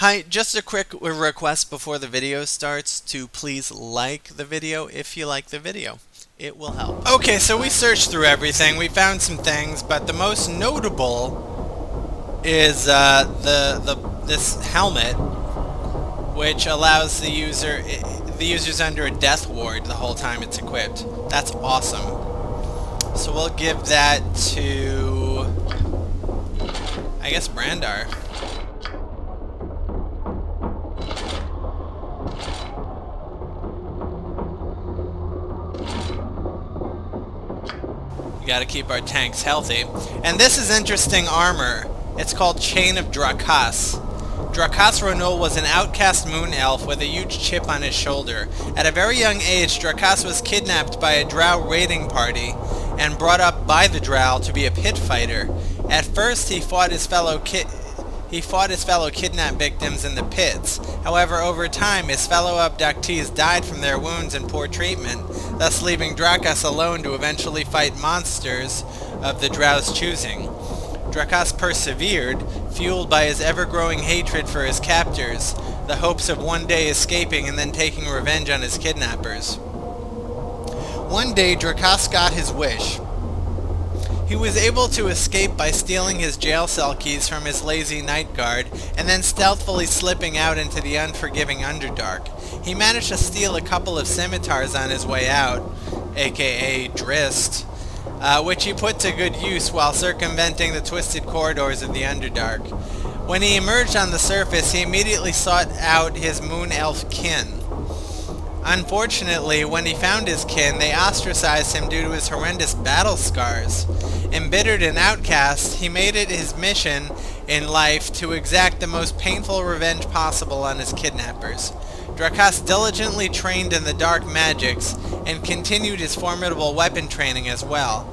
Hi, just a quick request before the video starts to please like the video if you like the video. It will help. Okay, so we searched through everything. We found some things, but the most notable is this helmet, which allows the user's under a death ward the whole time it's equipped. That's awesome. So we'll give that to, I guess, Brandar. We gotta keep our tanks healthy. And this is interesting armor. It's called Chain of Drakas. Drakas Ronul was an outcast moon elf with a huge chip on his shoulder. At a very young age, Drakas was kidnapped by a drow raiding party and brought up by the drow to be a pit fighter. At first, he fought his fellow kidnap victims in the pits. However, over time, his fellow abductees died from their wounds and poor treatment, thus leaving Drakas alone to eventually fight monsters of the drow's choosing. Drakas persevered, fueled by his ever-growing hatred for his captors, the hopes of one day escaping and then taking revenge on his kidnappers. One day, Drakas got his wish. He was able to escape by stealing his jail cell keys from his lazy night guard, and then stealthily slipping out into the unforgiving Underdark. He managed to steal a couple of scimitars on his way out, aka Drist, which he put to good use while circumventing the twisted corridors of the Underdark. When he emerged on the surface, he immediately sought out his moon elf kin. Unfortunately, when he found his kin, they ostracized him due to his horrendous battle scars. Embittered and outcast, he made it his mission in life to exact the most painful revenge possible on his kidnappers. Drakas diligently trained in the dark magics and continued his formidable weapon training as well.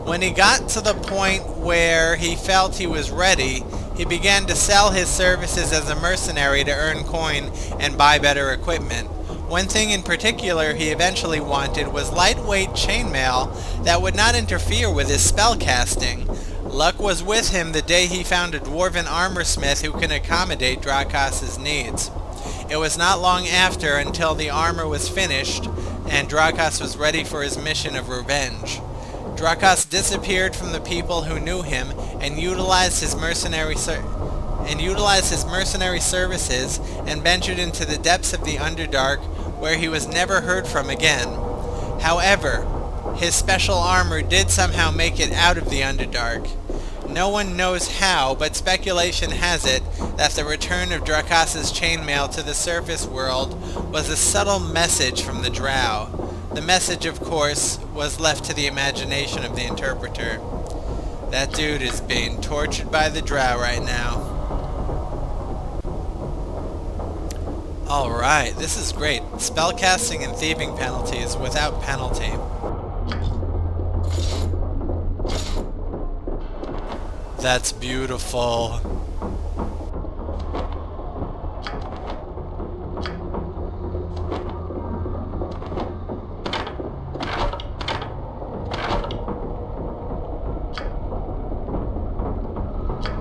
When he got to the point where he felt he was ready, he began to sell his services as a mercenary to earn coin and buy better equipment. One thing in particular he eventually wanted was lightweight chainmail that would not interfere with his spellcasting. Luck was with him the day he found a dwarven armorsmith who can accommodate Drakas' needs. It was not long after until the armor was finished and Drakas was ready for his mission of revenge. Drakas disappeared from the people who knew him and utilized his mercenary services and ventured into the depths of the Underdark, where he was never heard from again. However, his special armor did somehow make it out of the Underdark. No one knows how, but speculation has it that the return of Drakas' chainmail to the surface world was a subtle message from the drow. The message, of course, was left to the imagination of the interpreter. That dude is being tortured by the drow right now. Alright, this is great. Spellcasting and thieving penalties without penalty. That's beautiful.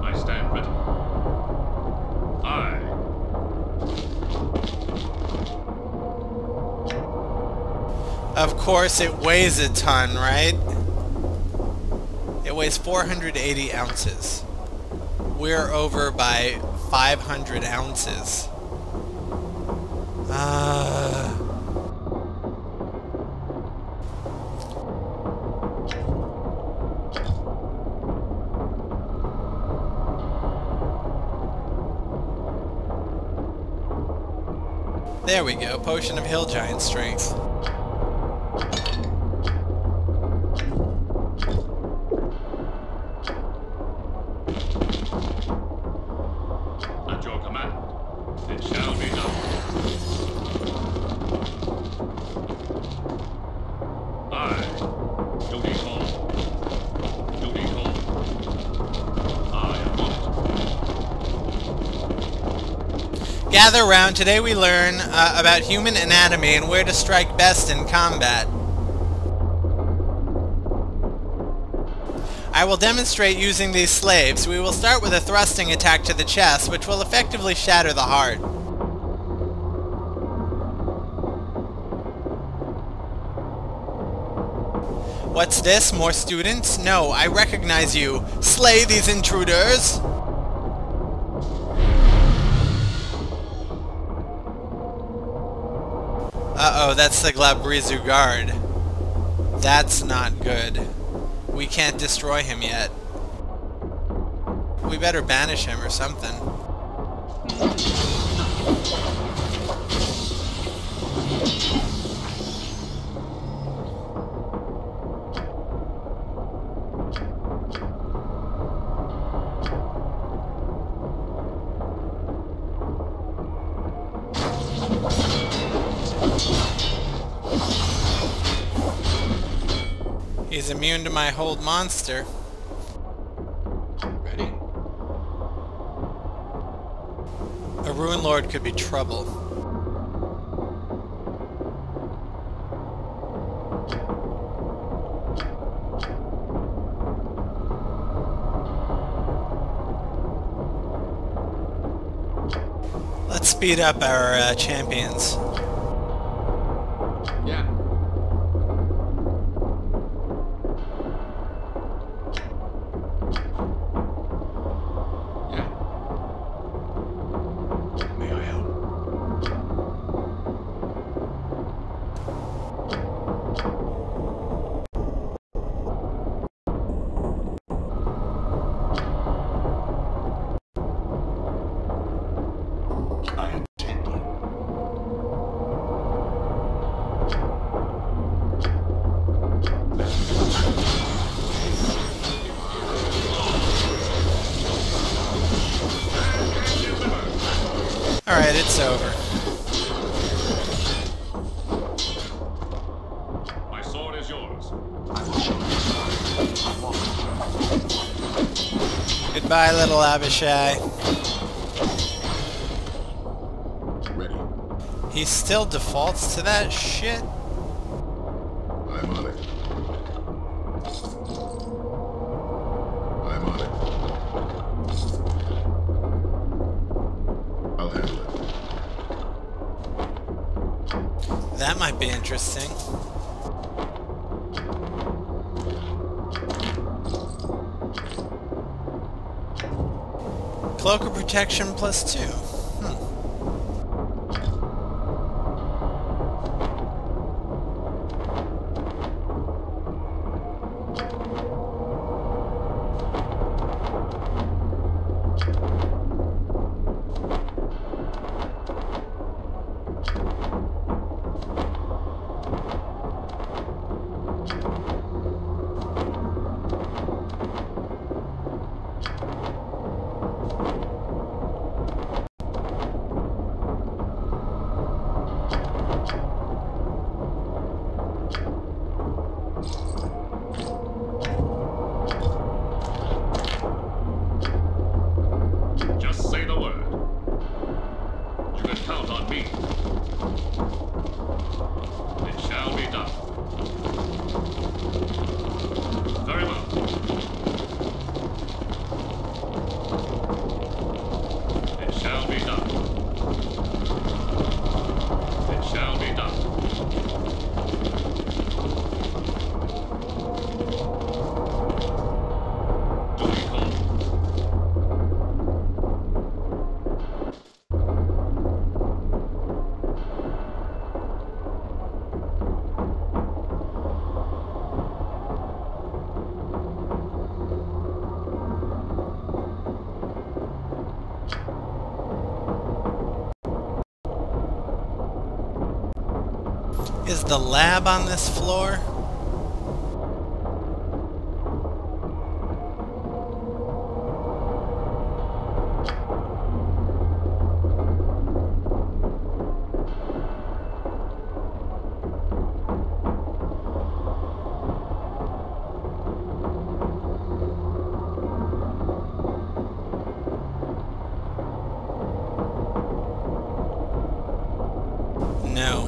I stand ready. Aye. Of course, it weighs a ton, right? It weighs 480 ounces. We're over by 500 ounces. There we go, Potion of Hill Giant Strength. At your command, it shall be done. Aye. Duty called. Duty called. I am on it. Gather round. Today we learn about human anatomy and where to strike best in combat. I will demonstrate using these slaves. We will start with a thrusting attack to the chest, which will effectively shatter the heart. What's this? More students? No, I recognize you. Slay these intruders! Uh-oh, that's the Glabrizu guard. That's not good. We can't destroy him yet. We better banish him or something. He's immune to my hold monster. Ready? A Ruin Lord could be trouble. Let's speed up our champions. Yeah. May I help? I attend you. Alright, it's over. My sword is yours. I will show you. Goodbye, little Abishai. Ready. He still defaults to that shit? I'm on it. I'm on it. I'll handle it. That might be interesting. Cloak of Protection +2. Just say the word. You can count on me. It shall be done. Very well. It shall be done. It shall be done. Duly called. Is the lab on this floor? No.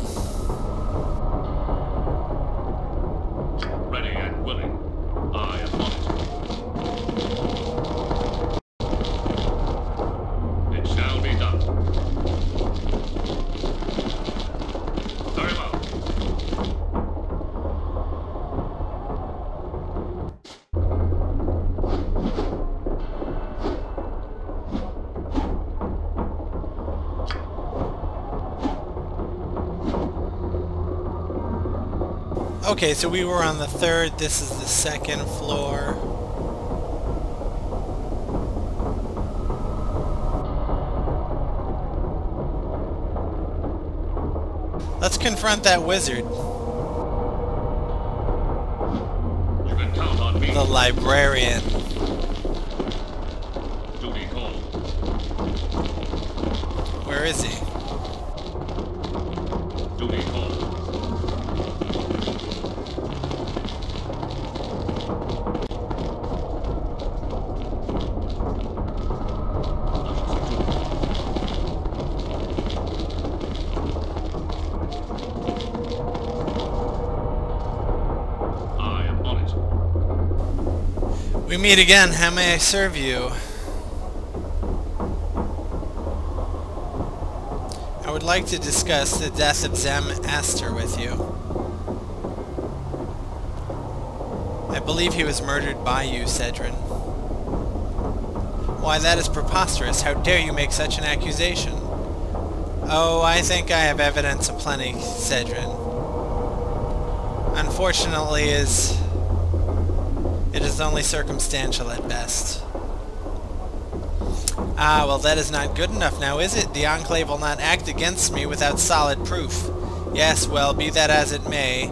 Okay, so we were on the 3rd, this is the 2nd floor. Let's confront that wizard. You can count on me. The librarian. Duty called. Where is he? Duty called. I am on it. We meet again. How may I serve you? I would like to discuss the death of Zem Aster with you. I believe he was murdered by you, Cedrin. Why, that is preposterous. How dare you make such an accusation? Oh, I think I have evidence aplenty, Cedrin. Unfortunately, it is only circumstantial at best. Ah, well, that is not good enough now, is it? The Enclave will not act against me without solid proof. Yes, well, be that as it may,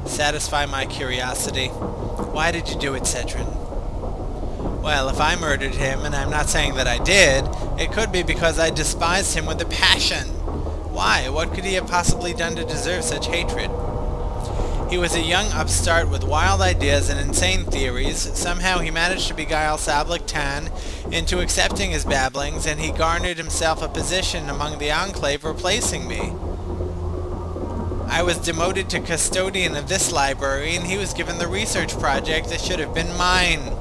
satisfy my curiosity. Why did you do it, Cedrin? Well, if I murdered him, and I'm not saying that I did, it could be because I despised him with a passion. Why? What could he have possibly done to deserve such hatred? He was a young upstart with wild ideas and insane theories. Somehow he managed to beguile Sablik Tan into accepting his babblings, and he garnered himself a position among the Enclave, replacing me. I was demoted to custodian of this library, and he was given the research project that should have been mine.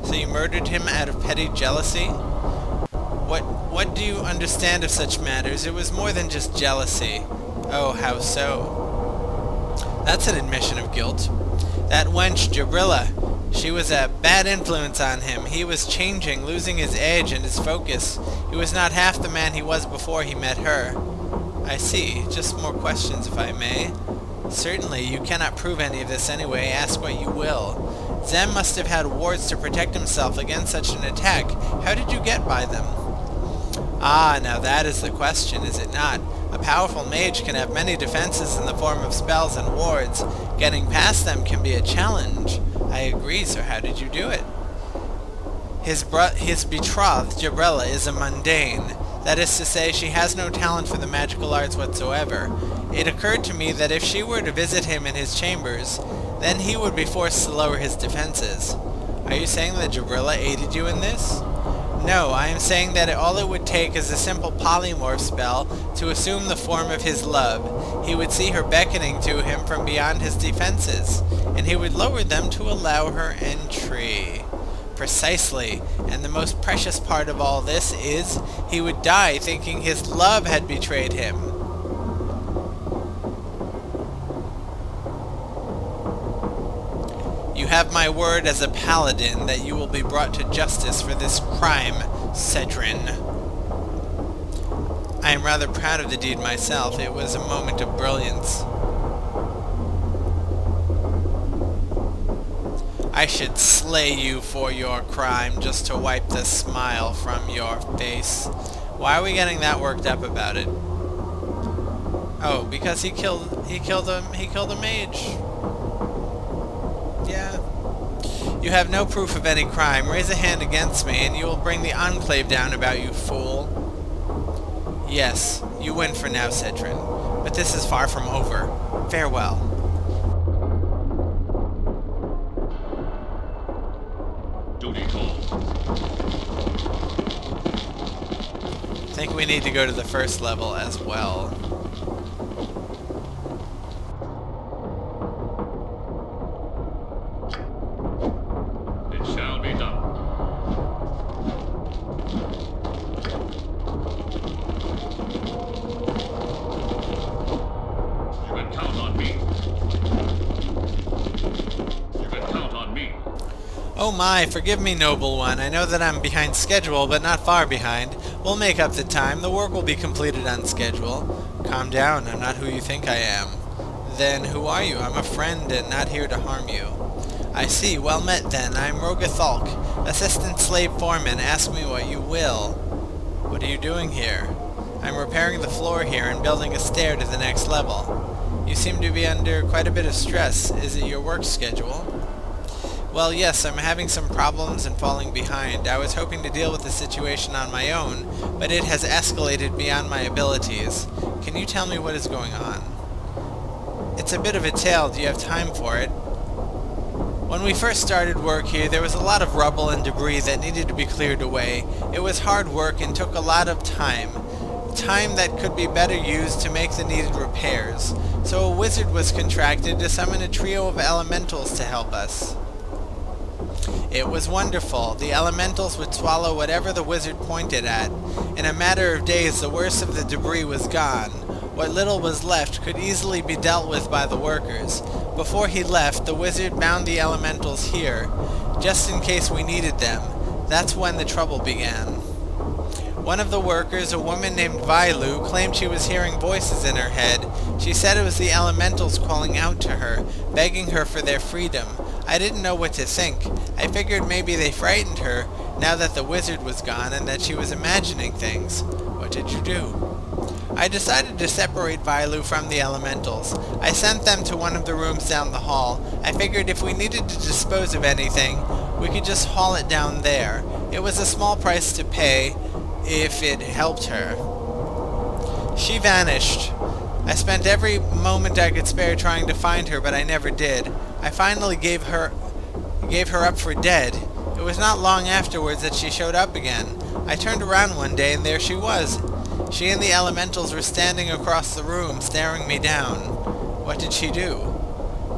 So you murdered him out of petty jealousy? What do you understand of such matters? It was more than just jealousy. Oh, how so? That's an admission of guilt. That wench, Jabrilla, she was a bad influence on him. He was changing, losing his edge and his focus. He was not half the man he was before he met her. I see. Just more questions, if I may. Certainly, you cannot prove any of this anyway. Ask what you will. Zem must have had wards to protect himself against such an attack. How did you get by them? Ah, now that is the question, is it not? A powerful mage can have many defenses in the form of spells and wards. Getting past them can be a challenge. I agree, so how did you do it? His betrothed, Jabrella, is a mundane. That is to say, she has no talent for the magical arts whatsoever. It occurred to me that if she were to visit him in his chambers, then he would be forced to lower his defenses. Are you saying that Jabrilla aided you in this? No, I am saying that all it would take is a simple polymorph spell to assume the form of his love. He would see her beckoning to him from beyond his defenses, and he would lower them to allow her entry. Precisely, and the most precious part of all this is, he would die thinking his love had betrayed him. You have my word as a paladin that you will be brought to justice for this crime, Cedrin. I am rather proud of the deed myself. It was a moment of brilliance. I should slay you for your crime just to wipe the smile from your face. Why are we getting that worked up about it? Oh, because he killed a mage. Yeah. You have no proof of any crime. Raise a hand against me, and you will bring the Enclave down about you, fool. Yes, you win for now, Cedrin. But this is far from over. Farewell. Duty called. I think we need to go to the first level as well. It shall be done. You can count on me. You can count on me. Oh my, forgive me, noble one. I know that I'm behind schedule, but not far behind. We'll make up the time. The work will be completed on schedule. Calm down, I'm not who you think I am. Then who are you? I'm a friend and not here to harm you. I see. Well met then. I'm Rogathalk, assistant slave foreman. Ask me what you will. What are you doing here? I'm repairing the floor here and building a stair to the next level. You seem to be under quite a bit of stress. Is it your work schedule? Well, yes, I'm having some problems and falling behind. I was hoping to deal with the situation on my own, but it has escalated beyond my abilities. Can you tell me what is going on? It's a bit of a tale. Do you have time for it? When we first started work here, there was a lot of rubble and debris that needed to be cleared away. It was hard work and took a lot of time. Time that could be better used to make the needed repairs. So a wizard was contracted to summon a trio of elementals to help us. It was wonderful. The elementals would swallow whatever the wizard pointed at. In a matter of days, the worst of the debris was gone. What little was left could easily be dealt with by the workers. Before he left, the wizard bound the elementals here, just in case we needed them. That's when the trouble began. One of the workers, a woman named Vailu, claimed she was hearing voices in her head. She said it was the elementals calling out to her, begging her for their freedom. I didn't know what to think. I figured maybe they frightened her, now that the wizard was gone and that she was imagining things. What did you do? I decided to separate Vailu from the elementals. I sent them to one of the rooms down the hall. I figured if we needed to dispose of anything, we could just haul it down there. It was a small price to pay if it helped her. She vanished. I spent every moment I could spare trying to find her, but I never did. I finally gave her up for dead. It was not long afterwards that she showed up again. I turned around one day and there she was. She and the elementals were standing across the room, staring me down. What did she do?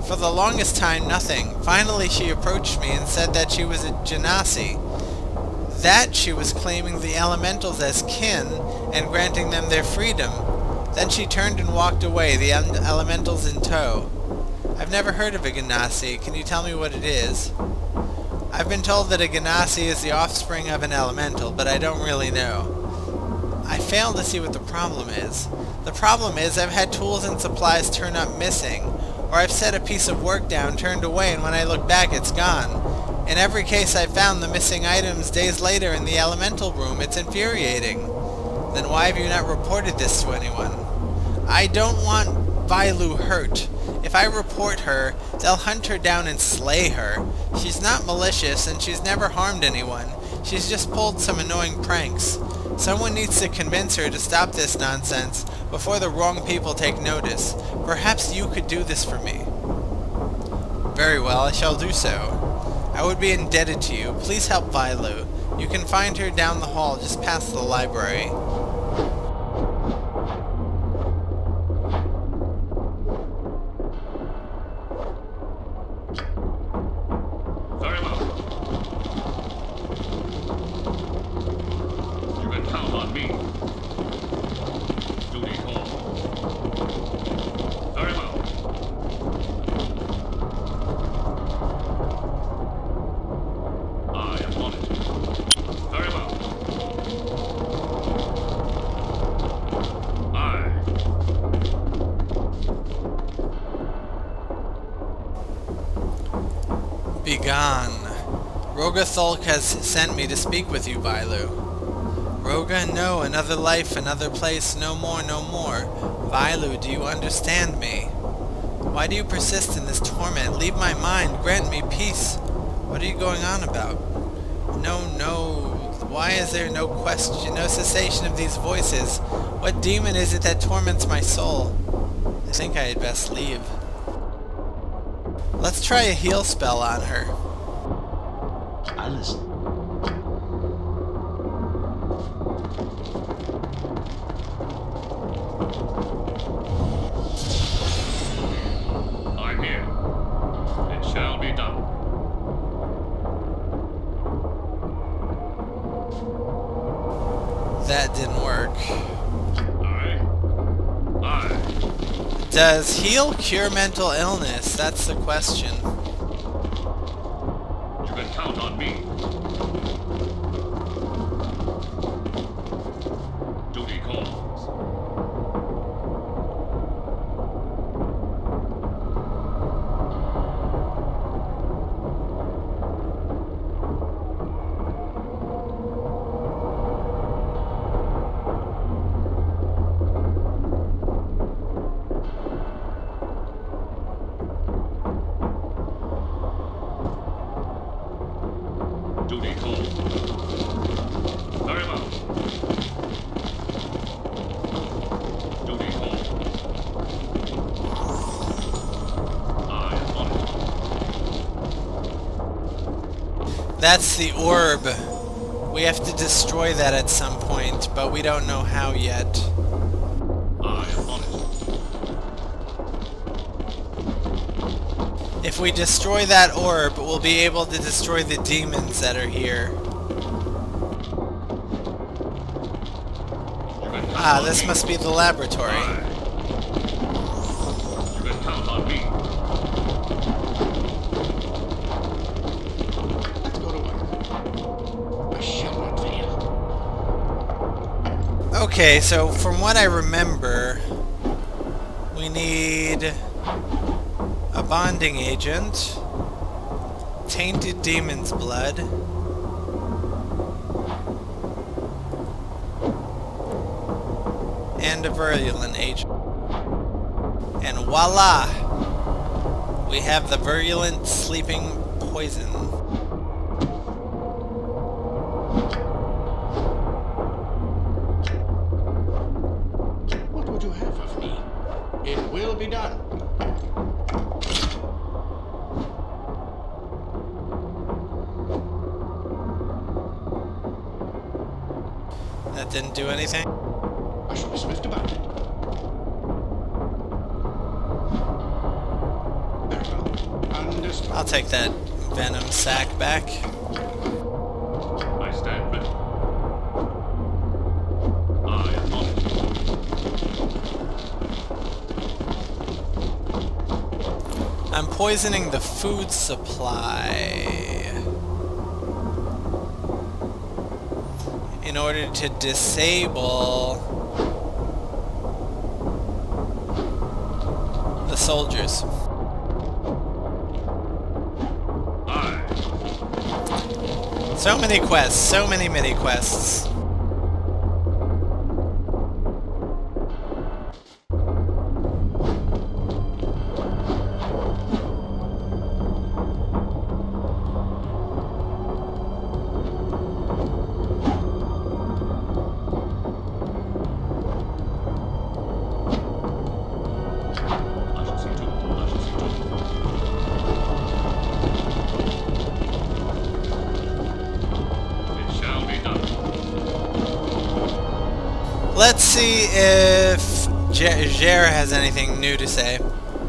For the longest time, nothing. Finally, she approached me and said that she was a genasi. That she was claiming the elementals as kin and granting them their freedom. Then she turned and walked away, the elementals in tow. I've never heard of a genasi. Can you tell me what it is? I've been told that a genasi is the offspring of an elemental, but I don't really know. I fail to see what the problem is. The problem is I've had tools and supplies turn up missing, or I've set a piece of work down, turned away, and when I look back it's gone. In every case I've found the missing items days later in the elemental room. It's infuriating. Then why have you not reported this to anyone? I don't want Vailu hurt. If I report her, they'll hunt her down and slay her. She's not malicious and she's never harmed anyone. She's just pulled some annoying pranks. Someone needs to convince her to stop this nonsense before the wrong people take notice. Perhaps you could do this for me. Very well, I shall do so. I would be indebted to you. Please help Vailu. You can find her down the hall just past the library. Very well. You can count on me. Duty called. Very well. I am on it. Very well. Begone. Rogathalk has sent me to speak with you, Vailu. Roga, no, another life, another place, no more, no more. Vailu, do you understand me? Why do you persist in this torment? Leave my mind, grant me peace. What are you going on about? No, why is there no question, no cessation of these voices? What demon is it that torments my soul? I think I had best leave. Let's try a heal spell on her. I listen. I'm here. It shall be done. That didn't work. Aye. Does heal cure mental illness? That's the question. You can count on me. Duty calls. That's the orb. We have to destroy that at some point, but we don't know how yet. I am on it. If we destroy that orb, we'll be able to destroy the demons that are here. Ah, this must be the laboratory. Aye. You can count on me. Let's go to work. I shall not fail. Okay, so from what I remember, we need a bonding agent, tainted demon's blood, and a virulent agent. And voila! We have the virulent sleeping poison. What would you have of me? It will be done. That didn't do anything? I shall be swift about it. Very well. Understood. I'll take that venom sack back. I stand ready. I am on it. I'm poisoning the food supply in order to disable the soldiers. Aye. So many quests, so many mini quests. I shall see to it. I shall see to it. It shall be done. Let's see if Jer has anything new to say.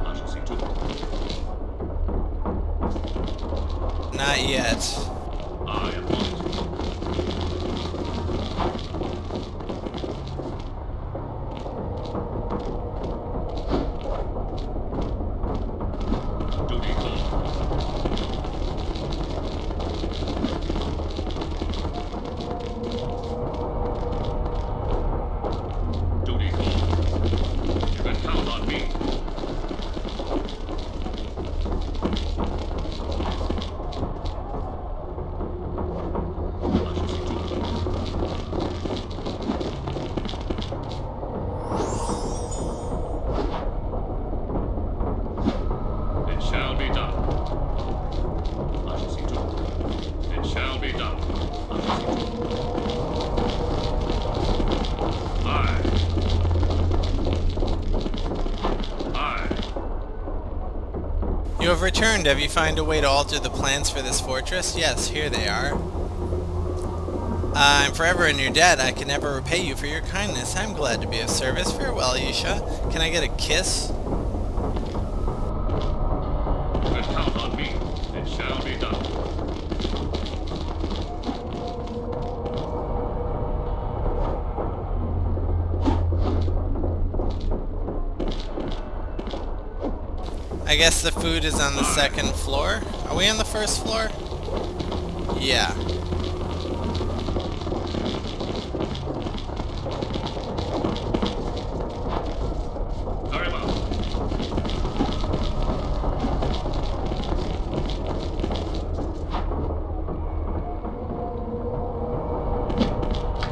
I shall see to it. Not yet. I am on it. Duty called. Duty called. You can count on me. I shall see to it. It shall be done. I shall see to it. It shall be done. I shall see to it. Aye. Aye. You have returned. Have you found a way to alter the plans for this fortress? Yes, here they are. I'm forever in your debt. I can never repay you for your kindness. I'm glad to be of service. Farewell, Isha. Can I get a kiss? You can count on me. It shall be done. I guess the food is on the second floor. Are we on the first floor? Yeah. Very well.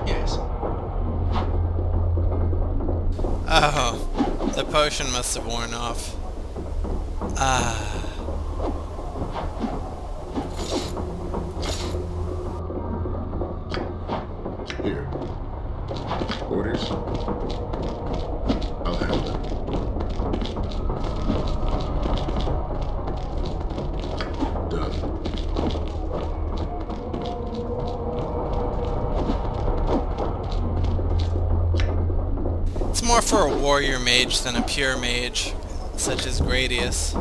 Yes. Oh, the potion must have worn off. Ah. Here. Orders? I'll handle it. Done. prefer a warrior mage than a pure mage, such as Gradius.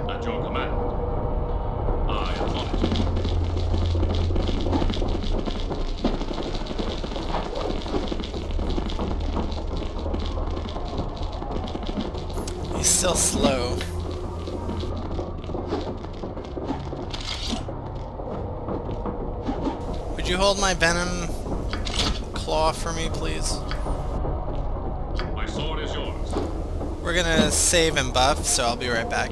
At your command. I am on it. He's still slow. Would you hold my venom claw for me, please? My sword is yours. We're gonna save and buff, so I'll be right back.